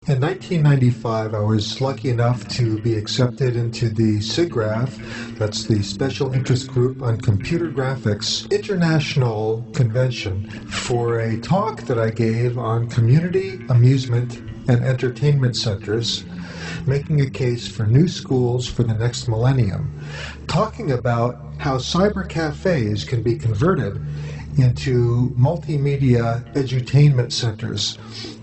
In 1995, I was lucky enough to be accepted into the SIGGRAPH, that's the Special Interest Group on Computer Graphics International Convention, for a talk that I gave on community amusement and entertainment centers, making a case for new schools for the next millennium, talking about how cyber cafes can be converted into multimedia edutainment centers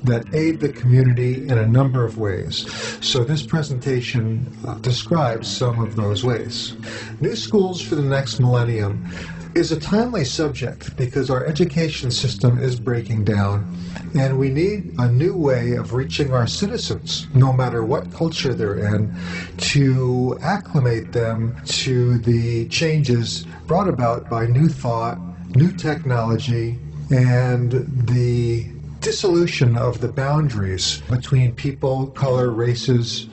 that aid the community in a number of ways. So this presentation describes some of those ways. New schools for the next millennium is a timely subject because our education system is breaking down and we need a new way of reaching our citizens, no matter what culture they're in, to acclimate them to the changes brought about by new thought, new technology, and the dissolution of the boundaries between people, color, races,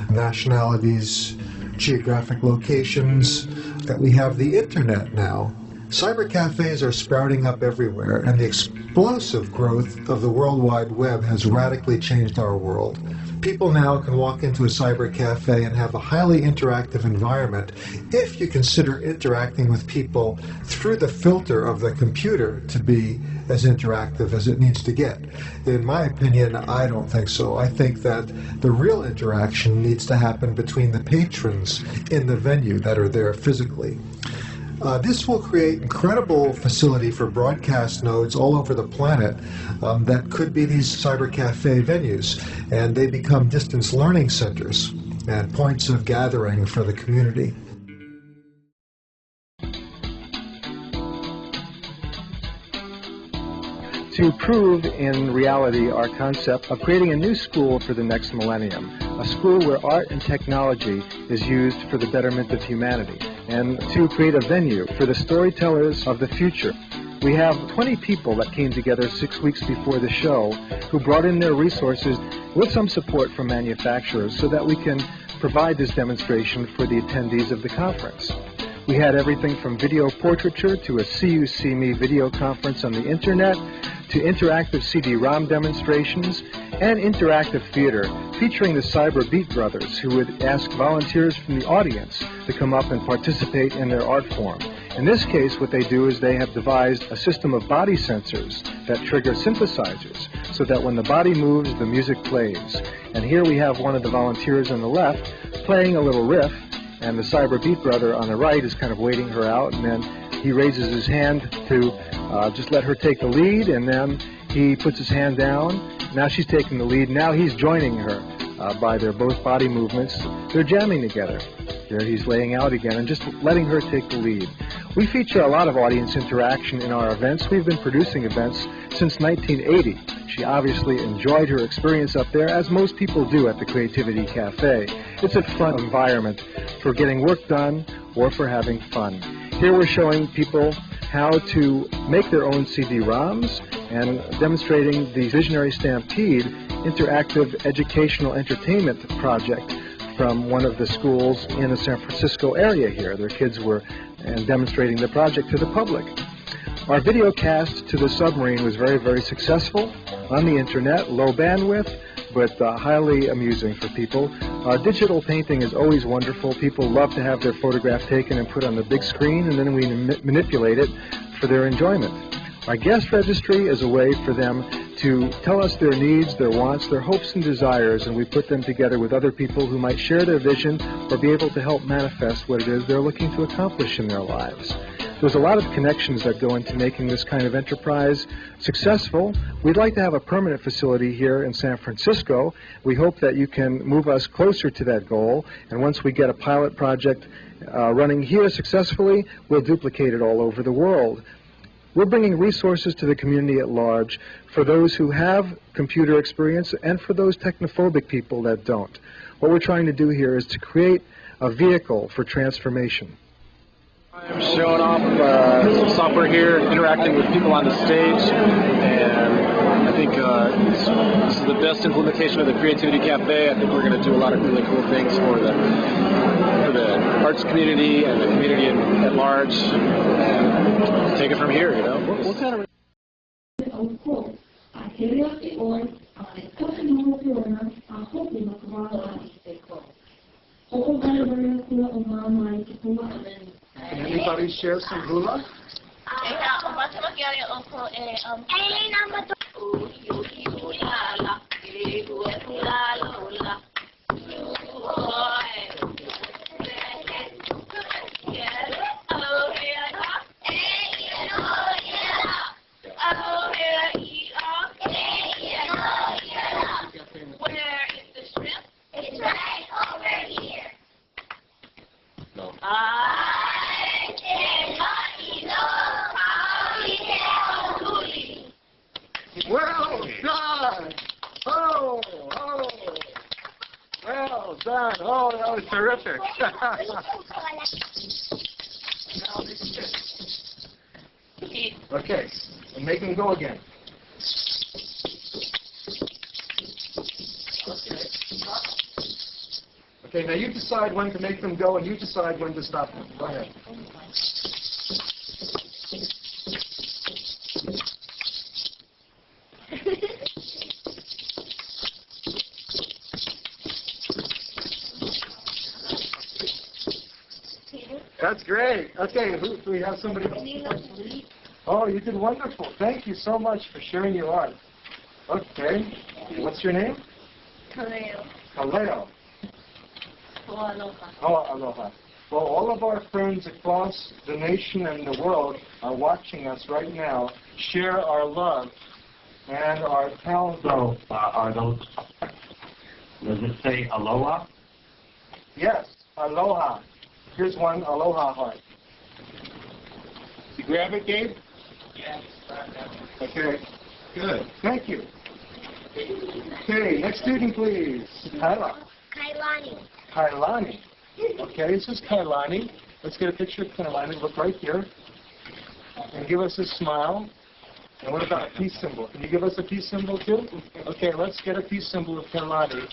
nationalities, geographic locations, that we have the internet now. Cyber cafes are sprouting up everywhere, and the explosive growth of the World Wide Web has radically changed our world. People now can walk into a cyber cafe and have a highly interactive environment if you consider interacting with people through the filter of the computer to be as interactive as it needs to get. In my opinion, I don't think so. I think that the real interaction needs to happen between the patrons in the venue that are there physically. This will create incredible facility for broadcast nodes all over the planet that could be these cyber cafe venues, and they become distance learning centers and points of gathering for the community. To prove in reality our concept of creating a new school for the next millennium, a school where art and technology is used for the betterment of humanity, and to create a venue for the storytellers of the future. We have 20 people that came together 6 weeks before the show who brought in their resources with some support from manufacturers so that we can provide this demonstration for the attendees of the conference. We had everything from video portraiture to a See You See Me video conference on the internet, to interactive CD-ROM demonstrations, and interactive theater featuring the Cyber Beat Brothers, who would ask volunteers from the audience to come up and participate in their art form. In this case, what they do is they have devised a system of body sensors that trigger synthesizers so that when the body moves, the music plays. And here we have one of the volunteers on the left playing a little riff, and the Cyber Beat Brother on the right is kind of waiting her out, and then he raises his hand to just let her take the lead, and then he puts his hand down. Now she's taking the lead. Now he's joining her by their both body movements. They're jamming together. There he's laying out again and just letting her take the lead. We feature a lot of audience interaction in our events. We've been producing events since 1980. She obviously enjoyed her experience up there, as most people do at the Creativity Cafe. It's a fun environment for getting work done or for having fun. Here we're showing people how to make their own CD-ROMs and demonstrating the Visionary Stampede interactive educational entertainment project from one of the schools in the San Francisco area here. Their kids were demonstrating the project to the public. Our video cast to the submarine was very, very successful on the internet, low bandwidth, but highly amusing for people. Digital painting is always wonderful. People love to have their photograph taken and put on the big screen, and then we manipulate it for their enjoyment. Our guest registry is a way for them to tell us their needs, their wants, their hopes and desires, and we put them together with other people who might share their vision or be able to help manifest what it is they're looking to accomplish in their lives. There's a lot of connections that go into making this kind of enterprise successful. We'd like to have a permanent facility here in San Francisco. We hope that you can move us closer to that goal, and once we get a pilot project running here successfully, we'll duplicate it all over the world. We're bringing resources to the community at large for those who have computer experience and for those technophobic people that don't. What we're trying to do here is to create a vehicle for transformation. I'm showing off some software here, interacting with people on the stage, and I think this is the best implementation of the Creativity Cafe. I think we're going to do a lot of really cool things for the arts community and the community at large, and take it from here, you know. What kind of... Of course, I carry out the order on a personal order please share some hula? Well done! Oh, well done! Oh, that was terrific! Okay, and make them go again. Okay, now you decide when to make them go, and you decide when to stop them. Go ahead. That's great. Okay, do we have somebody else? Oh, you did wonderful. Thank you so much for sharing your art. Okay, what's your name? Kaleo. Kaleo. Aloha. Oh, aloha. Well, all of our friends across the nation and the world are watching us right now. Share our love and our talent. So, are those, does it say aloha? Yes, aloha. Here's one aloha heart. You grab it, Gabe? Yes. Okay. Good. Thank you. Okay, next student, please. Kyla. Kailani. Kailani. Okay, this is Kailani. Let's get a picture of Kailani. Look right here. And give us a smile. And what about a peace symbol? Can you give us a peace symbol too? Okay, let's get a peace symbol of Kailani.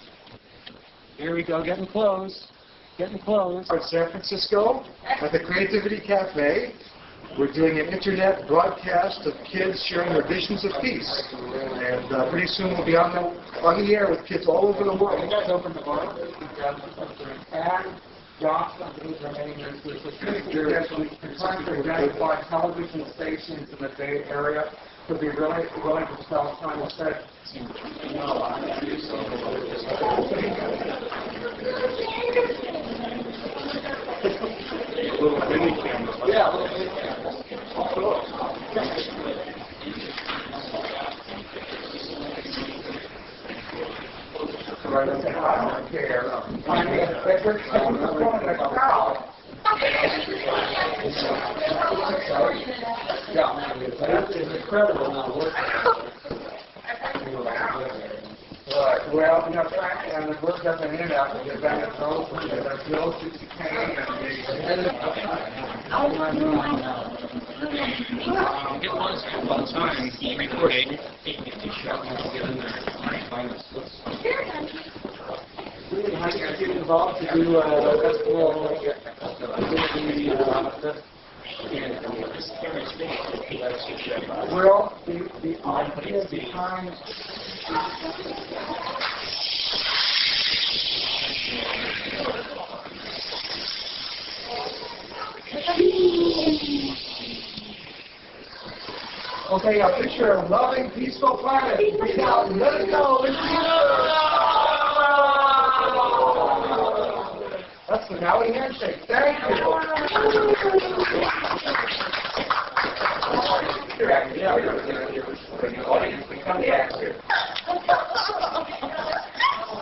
Here we go, getting close. Getting close. In San Francisco, at the Creativity Cafe, we're doing an internet broadcast of kids sharing their visions of peace. And pretty soon we'll be on the air with kids all over the world. You guys open the bar? And Johnson, who's remaining is we're trying to identify television stations in the Bay Area to be really willing to sell simultaneously. Little mini cameras. Yeah, little mini cameras. Right up there. Yeah, that's incredible now. Well, you know, and the book doesn't end up because then it's over. There's bills that you pay and It was at one time, recording. how do you get involved to do festival? Well, the idea behind okay, a picture of loving, peaceful planet. Reach out and let it go. That's the Maui handshake. Thank you. Become the actor.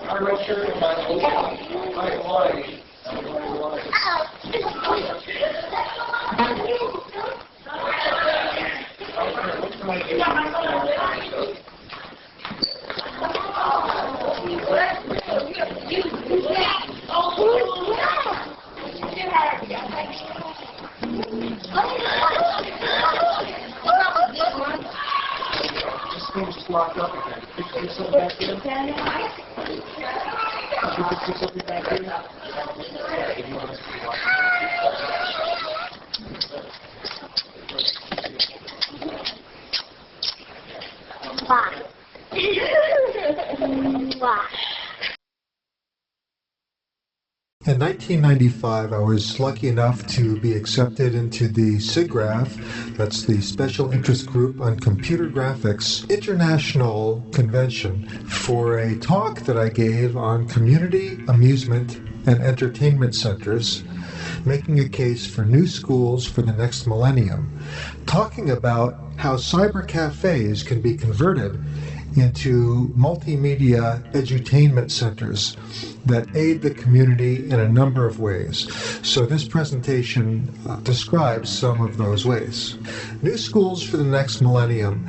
I'm not sure if my wife. This thing's just locked up again. Could you do something back here? Could you do something back here? Bye. Bye. In 1995, I was lucky enough to be accepted into the SIGGRAPH, that's the Special Interest Group on Computer Graphics International Convention, for a talk that I gave on community amusement and entertainment centers, making a case for new schools for the next millennium, talking about how cyber cafes can be converted into multimedia edutainment centers that aid the community in a number of ways. So this presentation describes some of those ways. New schools for the next millennium